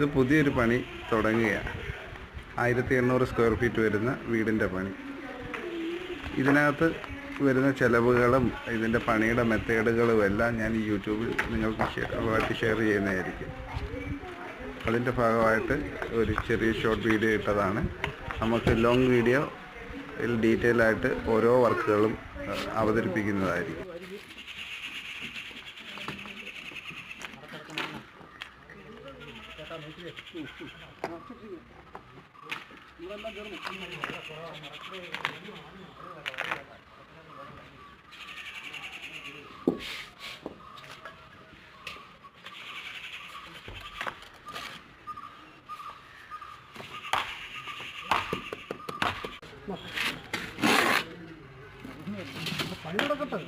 ഇത് പുതിയൊരു പണി തുടങ്ങുകയാണ്. 1800 സ്ക്വയർ ഫീറ്റ് വരുന്ന വീടിൻ്റെ പണി. ഇതിനകത്ത് വരുന്ന ചിലവുകളും ഇതിൻ്റെ പണിയുടെ മെത്തേഡുകളും എല്ലാം ഞാൻ ഈ യൂട്യൂബിൽ നിങ്ങൾക്ക് ഷെയർ ചെയ്യുന്നതായിരിക്കും. അതിൻ്റെ ഭാഗമായിട്ട് ഒരു ചെറിയ ഷോർട്ട് വീഡിയോ ഇട്ടതാണ്. നമുക്ക് ലോങ് വീഡിയോ ഡീറ്റെയിൽ ആയിട്ട് ഓരോ വർക്കുകളും അവതരിപ്പിക്കുന്നതായിരിക്കും. പണി നടക്കട്ടെ.